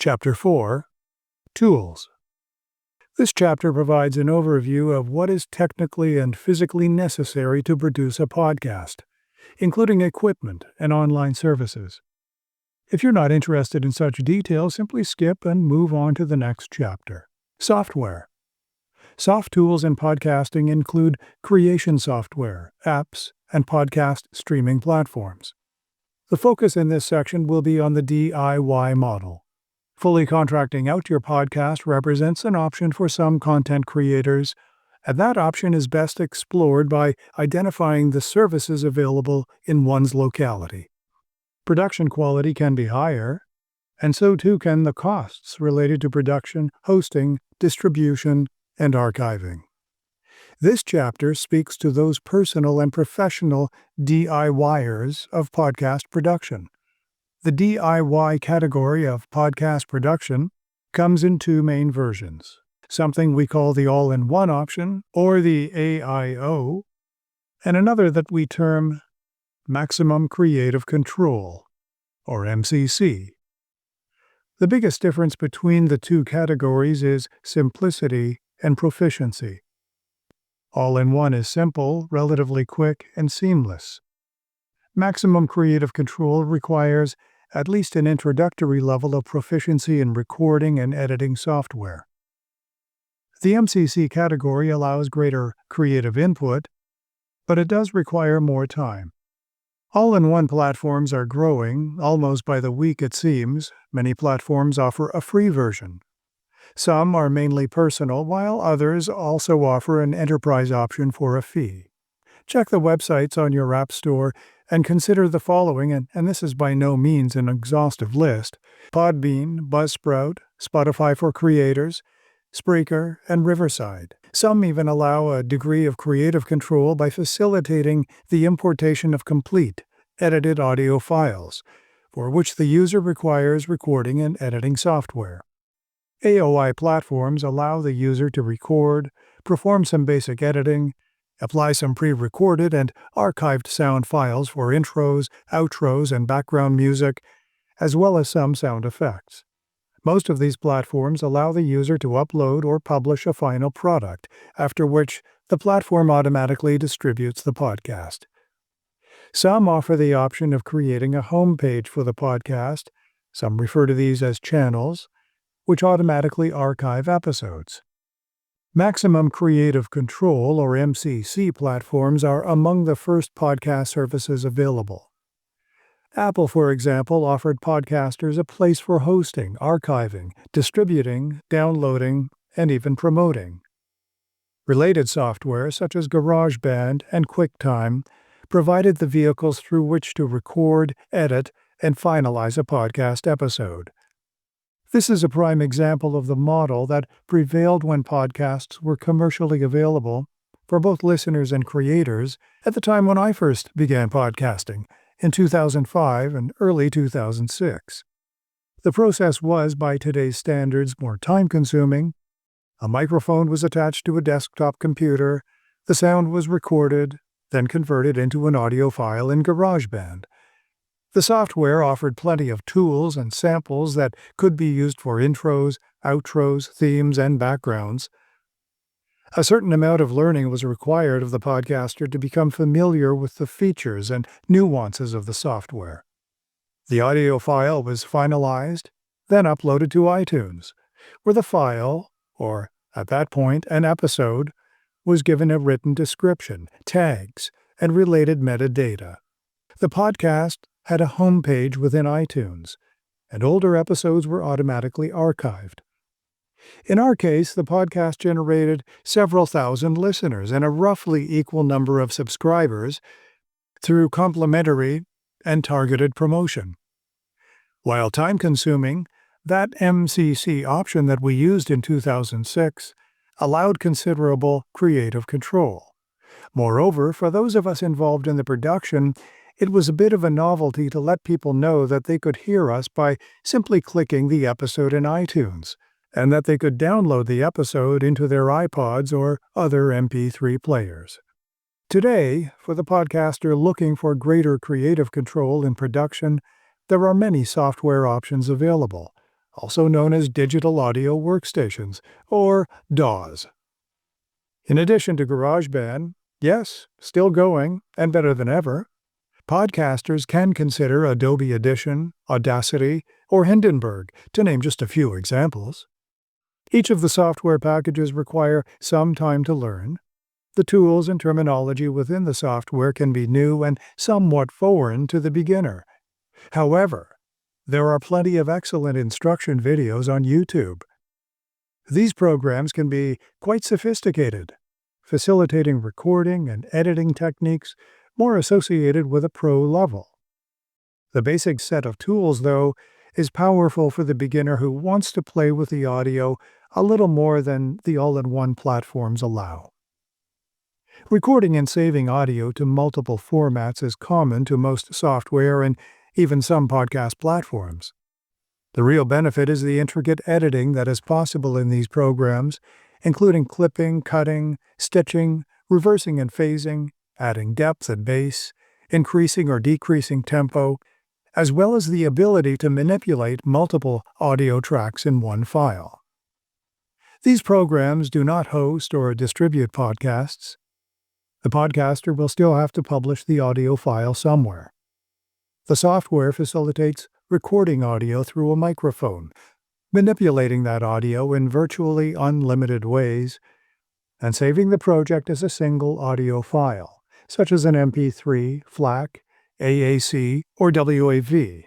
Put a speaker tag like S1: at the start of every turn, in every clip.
S1: Chapter 4, Tools. This chapter provides an overview of what is technically and physically necessary to produce a podcast, including equipment and online services. If you're not interested in such details, simply skip and move on to the next chapter. Software. Soft tools in podcasting include creation software, apps, and podcast streaming platforms. The focus in this section will be on the DIY model. Fully contracting out your podcast represents an option for some content creators, and that option is best explored by identifying the services available in one's locality. Production quality can be higher, and so too can the costs related to production, hosting, distribution, and archiving. This chapter speaks to those personal and professional DIYers of podcast production. The DIY category of podcast production comes in two main versions, something we call the all-in-one option, or the AIO, and another that we term maximum creative control, or MCC. The biggest difference between the two categories is simplicity and proficiency. All-in-one is simple, relatively quick, and seamless. Maximum creative control requires at least an introductory level of proficiency in recording and editing software. The MCC category allows greater creative input, but it does require more time. All-in-one platforms are growing, almost by the week it seems. Many platforms offer a free version. Some are mainly personal, while others also offer an enterprise option for a fee. Check the websites on your app store and consider the following, and this is by no means an exhaustive list: Podbean, Buzzsprout, Spotify for Creators, Spreaker, and Riverside. Some even allow a degree of creative control by facilitating the importation of complete, edited audio files, for which the user requires recording and editing software. AOI platforms allow the user to record, perform some basic editing, apply some pre-recorded and archived sound files for intros, outros, and background music, as well as some sound effects. Most of these platforms allow the user to upload or publish a final product, after which the platform automatically distributes the podcast. Some offer the option of creating a home page for the podcast. Some refer to these as channels, which automatically archive episodes. Maximum Creative Control, or MCC, platforms are among the first podcast services available. Apple, for example, offered podcasters a place for hosting, archiving, distributing, downloading, and even promoting. Related software, such as GarageBand and QuickTime, provided the vehicles through which to record, edit, and finalize a podcast episode. This is a prime example of the model that prevailed when podcasts were commercially available for both listeners and creators at the time when I first began podcasting, in 2005 and early 2006. The process was, by today's standards, more time-consuming. A microphone was attached to a desktop computer, the sound was recorded, then converted into an audio file in GarageBand. The software offered plenty of tools and samples that could be used for intros, outros, themes, and backgrounds. A certain amount of learning was required of the podcaster to become familiar with the features and nuances of the software. The audio file was finalized, then uploaded to iTunes, where the file, or at that point an episode, was given a written description, tags, and related metadata. The podcast had a home page within iTunes, and older episodes were automatically archived. In our case, the podcast generated several thousand listeners and a roughly equal number of subscribers through complementary and targeted promotion. While time-consuming, that MCC option that we used in 2006 allowed considerable creative control. Moreover, for those of us involved in the production, it was a bit of a novelty to let people know that they could hear us by simply clicking the episode in iTunes, and that they could download the episode into their iPods or other MP3 players. Today, for the podcaster looking for greater creative control in production, there are many software options available. also known as digital audio workstations, or DAWs. In addition to GarageBand, yes, still going and better than ever, podcasters can consider Adobe Audition, Audacity, or Hindenburg, to name just a few examples. Each of the software packages require some time to learn. The tools and terminology within the software can be new and somewhat foreign to the beginner. However, there are plenty of excellent instruction videos on YouTube. These programs can be quite sophisticated, facilitating recording and editing techniques more associated with a pro level. The basic set of tools, though, is powerful for the beginner who wants to play with the audio a little more than the all-in-one platforms allow. Recording and saving audio to multiple formats is common to most software and even some podcast platforms. The real benefit is the intricate editing that is possible in these programs, including clipping, cutting, stitching, reversing and phasing, adding depth and bass, increasing or decreasing tempo, as well as the ability to manipulate multiple audio tracks in one file. These programs do not host or distribute podcasts. The podcaster will still have to publish the audio file somewhere. The software facilitates recording audio through a microphone, manipulating that audio in virtually unlimited ways, and saving the project as a single audio file, such as an MP3, FLAC, AAC, or WAV.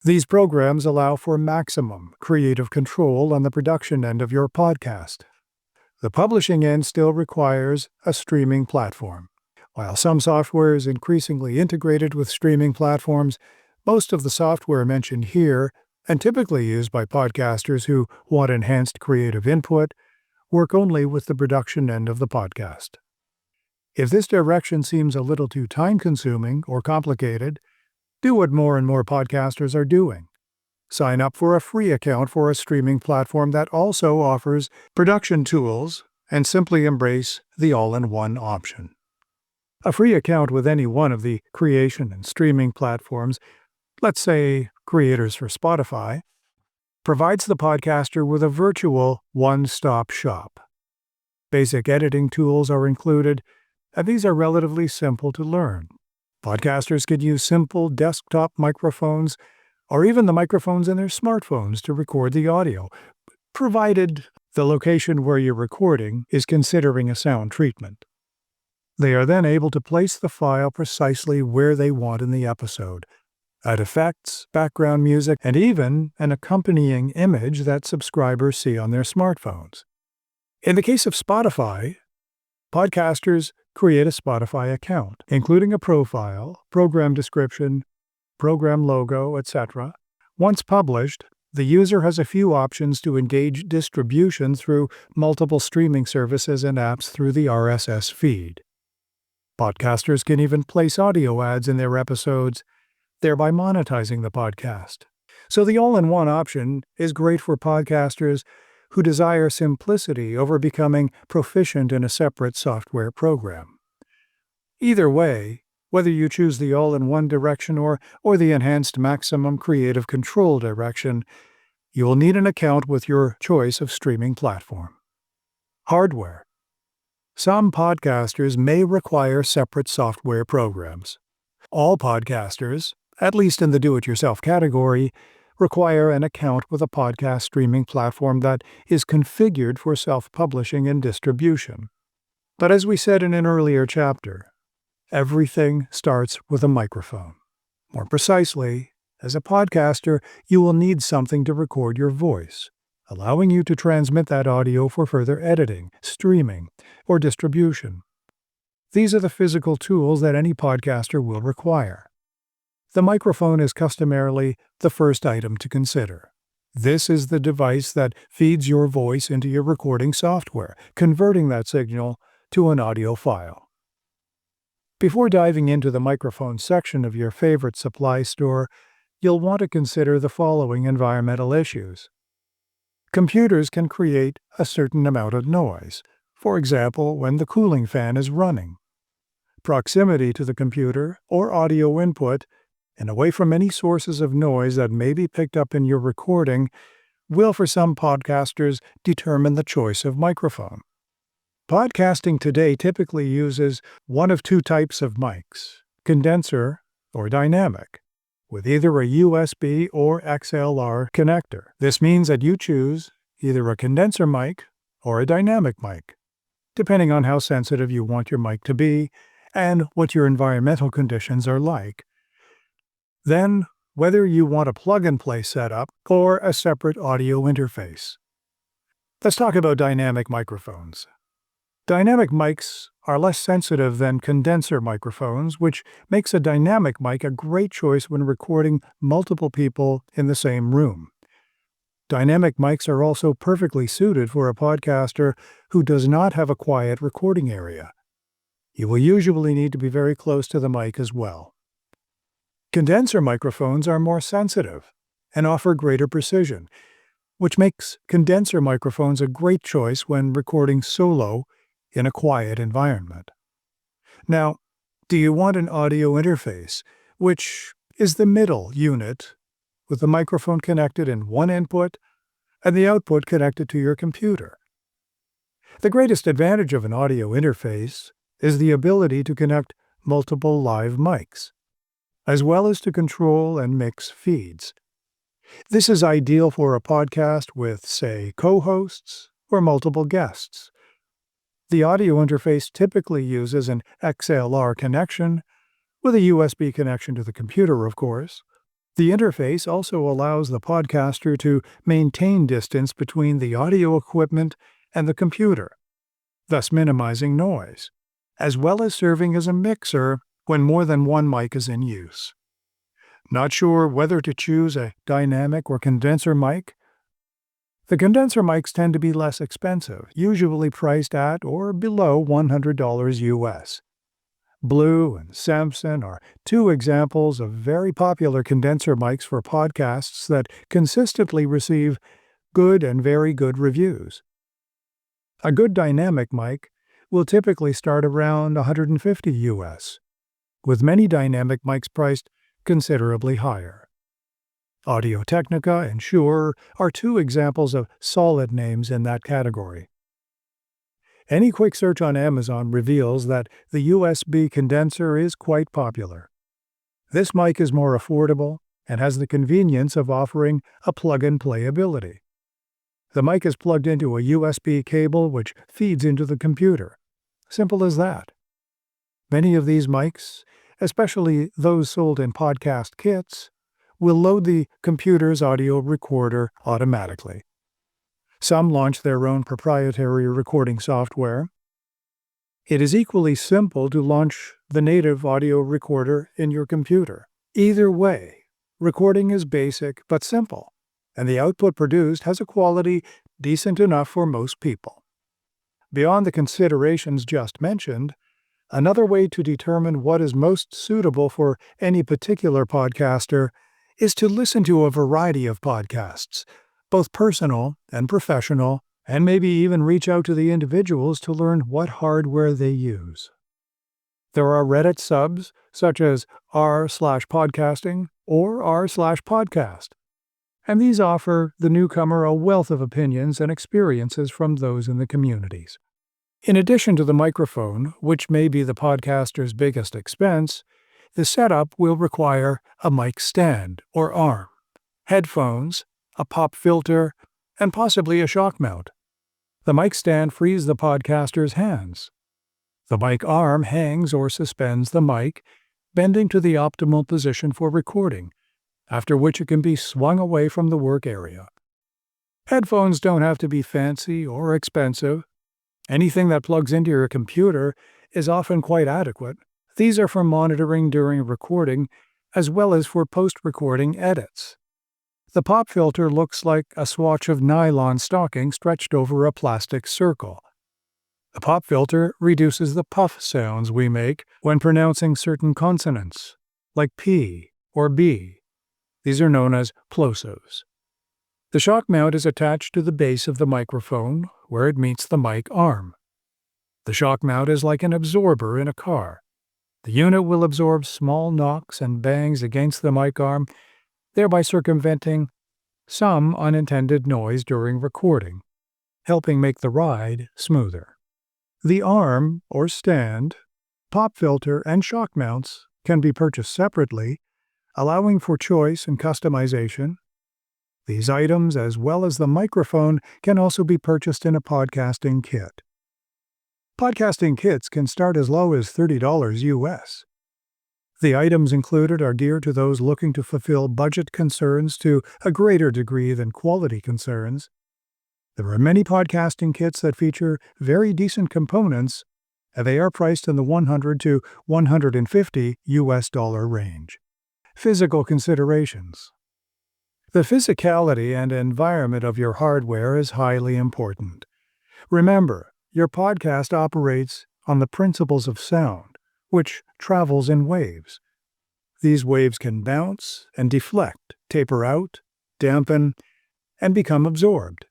S1: These programs allow for maximum creative control on the production end of your podcast. The publishing end still requires a streaming platform. While some software is increasingly integrated with streaming platforms, most of the software mentioned here, and typically used by podcasters who want enhanced creative input, work only with the production end of the podcast. If this direction seems a little too time-consuming or complicated, do what more and more podcasters are doing. Sign up for a free account for a streaming platform that also offers production tools and simply embrace the all-in-one option. A free account with any one of the creation and streaming platforms, let's say creators for Spotify, provides the podcaster with a virtual one-stop shop. Basic editing tools are included, and these are relatively simple to learn. Podcasters can use simple desktop microphones or even the microphones in their smartphones to record the audio, provided the location where you're recording is considering a sound treatment. They are then able to place the file precisely where they want in the episode, add effects, background music, and even an accompanying image that subscribers see on their smartphones. In the case of Spotify, podcasters create a Spotify account, including a profile, program description, program logo, etc. Once published, the user has a few options to engage distribution through multiple streaming services and apps through the RSS feed. Podcasters can even place audio ads in their episodes, thereby monetizing the podcast. So the all-in-one option is great for podcasters who desire simplicity over becoming proficient in a separate software program. Either way, whether you choose the all-in-one direction or the enhanced maximum creative control direction, you will need an account with your choice of streaming platform. Hardware. Some podcasters may require separate software programs. All podcasters, at least in the do-it-yourself category, require an account with a podcast streaming platform that is configured for self-publishing and distribution. But as we said in an earlier chapter, everything starts with a microphone. More precisely, as a podcaster, you will need something to record your voice, allowing you to transmit that audio for further editing, streaming, or distribution. These are the physical tools that any podcaster will require. The microphone is customarily the first item to consider. This is the device that feeds your voice into your recording software, converting that signal to an audio file. Before diving into the microphone section of your favorite supply store, you'll want to consider the following environmental issues. Computers can create a certain amount of noise, for example, when the cooling fan is running. Proximity to the computer or audio input and away from any sources of noise that may be picked up in your recording will, for some podcasters, determine the choice of microphone. Podcasting today typically uses one of two types of mics, condenser or dynamic, with either a USB or XLR connector. This means that you choose either a condenser mic or a dynamic mic, depending on how sensitive you want your mic to be and what your environmental conditions are like. Then, whether you want a plug-and-play setup or a separate audio interface. Let's talk about dynamic microphones. Dynamic mics are less sensitive than condenser microphones, which makes a dynamic mic a great choice when recording multiple people in the same room. Dynamic mics are also perfectly suited for a podcaster who does not have a quiet recording area. You will usually need to be very close to the mic as well. Condenser microphones are more sensitive and offer greater precision, which makes condenser microphones a great choice when recording solo in a quiet environment. Now, do you want an audio interface, which is the middle unit, with the microphone connected in one input and the output connected to your computer? The greatest advantage of an audio interface is the ability to connect multiple live mics, as well as to control and mix feeds. This is ideal for a podcast with, say, co-hosts or multiple guests. The audio interface typically uses an XLR connection, with a USB connection to the computer, of course. The interface also allows the podcaster to maintain distance between the audio equipment and the computer, thus minimizing noise, as well as serving as a mixer when more than one mic is in use. Not sure whether to choose a dynamic or condenser mic? The condenser mics tend to be less expensive, usually priced at or below $100 US. Blue and Samson are two examples of very popular condenser mics for podcasts that consistently receive good and very good reviews. A good dynamic mic will typically start around $150 US, with many dynamic mics priced considerably higher. Audio-Technica and Shure are two examples of solid names in that category. Any quick search on Amazon reveals that the USB condenser is quite popular. This mic is more affordable and has the convenience of offering a plug-and-play ability. The mic is plugged into a USB cable which feeds into the computer. Simple as that. Many of these mics, especially those sold in podcast kits, will load the computer's audio recorder automatically. Some launch their own proprietary recording software. It is equally simple to launch the native audio recorder in your computer. Either way, recording is basic but simple, and the output produced has a quality decent enough for most people. Beyond the considerations just mentioned, another way to determine what is most suitable for any particular podcaster is to listen to a variety of podcasts, both personal and professional, and maybe even reach out to the individuals to learn what hardware they use. There are Reddit subs such as r/podcasting or r/podcast, and these offer the newcomer a wealth of opinions and experiences from those in the communities. In addition to the microphone, which may be the podcaster's biggest expense, the setup will require a mic stand or arm, headphones, a pop filter, and possibly a shock mount. The mic stand frees the podcaster's hands. The mic arm hangs or suspends the mic, bending to the optimal position for recording, after which it can be swung away from the work area. Headphones don't have to be fancy or expensive. Anything that plugs into your computer is often quite adequate. These are for monitoring during recording, as well as for post-recording edits. The pop filter looks like a swatch of nylon stocking stretched over a plastic circle. The pop filter reduces the puff sounds we make when pronouncing certain consonants, like P or B. These are known as plosives. The shock mount is attached to the base of the microphone, where it meets the mic arm. The shock mount is like an absorber in a car. The unit will absorb small knocks and bangs against the mic arm, thereby circumventing some unintended noise during recording, helping make the ride smoother. The arm or stand, pop filter, and shock mounts can be purchased separately, allowing for choice and customization. These items, as well as the microphone, can also be purchased in a podcasting kit. Podcasting kits can start as low as $30 US. The items included are geared to those looking to fulfill budget concerns to a greater degree than quality concerns. There are many podcasting kits that feature very decent components, and they are priced in the $100 to $150 US range. Physical considerations. The physicality and environment of your hardware is highly important. Remember, your podcast operates on the principles of sound, which travels in waves. These waves can bounce and deflect, taper out, dampen, and become absorbed.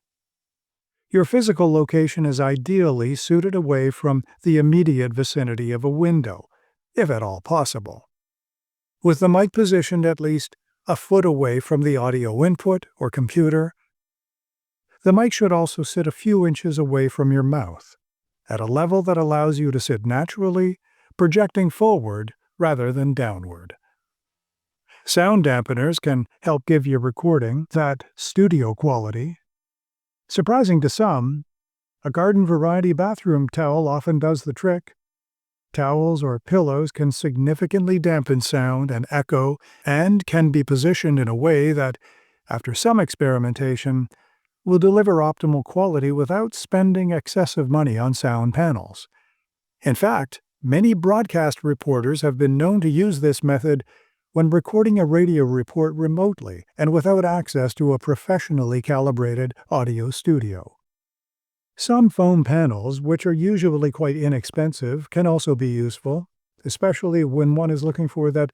S1: Your physical location is ideally suited away from the immediate vicinity of a window, if at all possible. With the mic positioned at least a foot away from the audio input or computer, the mic should also sit a few inches away from your mouth, at a level that allows you to sit naturally, projecting forward rather than downward. Sound dampeners can help give your recording that studio quality. Surprising to some, a garden variety bathroom towel often does the trick. Towels or pillows can significantly dampen sound and echo and can be positioned in a way that, after some experimentation, will deliver optimal quality without spending excessive money on sound panels. In fact, many broadcast reporters have been known to use this method when recording a radio report remotely and without access to a professionally calibrated audio studio. Some foam panels, which are usually quite inexpensive, can also be useful, especially when one is looking for that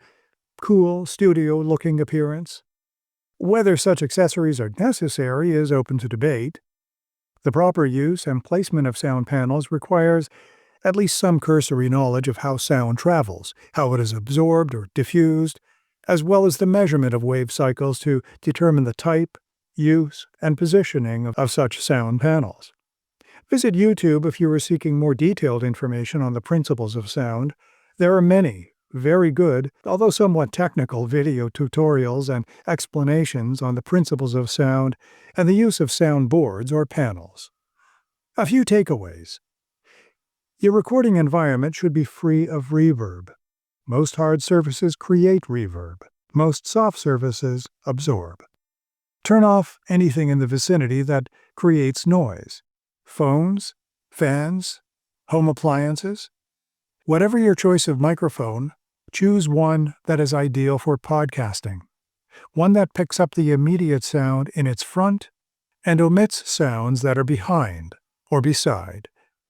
S1: cool, studio-looking appearance. Whether such accessories are necessary is open to debate. The proper use and placement of sound panels requires at least some cursory knowledge of how sound travels, how it is absorbed or diffused, as well as the measurement of wave cycles to determine the type, use, and positioning of such sound panels. Visit YouTube if you are seeking more detailed information on the principles of sound. There are many very good, although somewhat technical, video tutorials and explanations on the principles of sound and the use of sound boards or panels. A few takeaways. Your recording environment should be free of reverb. Most hard surfaces create reverb. Most soft surfaces absorb. Turn off anything in the vicinity that creates noise. Phones, fans, home appliances. Whatever your choice of microphone, choose one that is ideal for podcasting. One that picks up the immediate sound in its front and omits sounds that are behind or beside,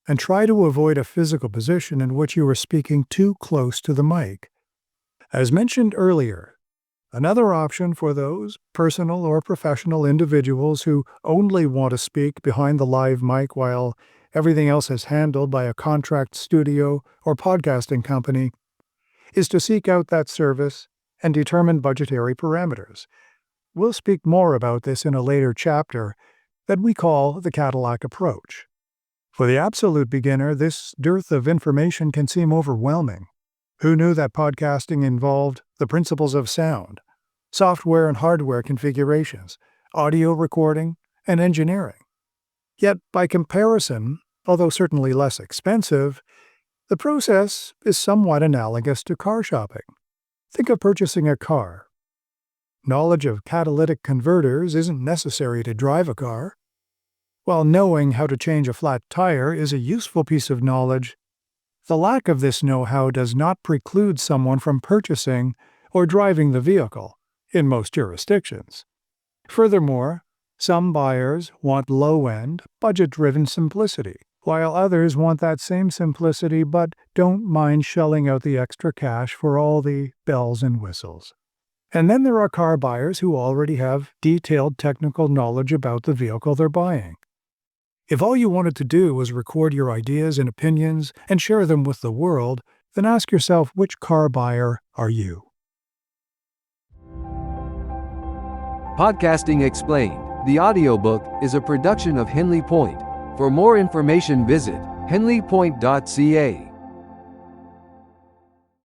S1: and try to avoid a physical position in which you are speaking too close to the mic. As mentioned earlier, another option for those personal or professional individuals who only want to speak behind the live mic while everything else is handled by a contract studio or podcasting company is to seek out that service and determine budgetary parameters. We'll speak more about this in a later chapter that we call the Cadillac approach. For the absolute beginner, this dearth of information can seem overwhelming. Who knew that podcasting involved the principles of sound, software and hardware configurations, audio recording, and engineering? Yet, by comparison, although certainly less expensive, the process is somewhat analogous to car shopping. Think of purchasing a car. Knowledge of catalytic converters isn't necessary to drive a car. While knowing how to change a flat tire is a useful piece of knowledge, the lack of this know-how does not preclude someone from purchasing or driving the vehicle in most jurisdictions. Furthermore, some buyers want low-end, budget-driven simplicity, while others want that same simplicity but don't mind shelling out the extra cash for all the bells and whistles. And then there are car buyers who already have detailed technical knowledge about the vehicle they're buying. If all you wanted to do was record your ideas and opinions and share them with the world, then ask yourself, which car buyer are you?
S2: Podcasting Explained, the audiobook, is a production of Henley Point. For more information visit henleypoint.ca.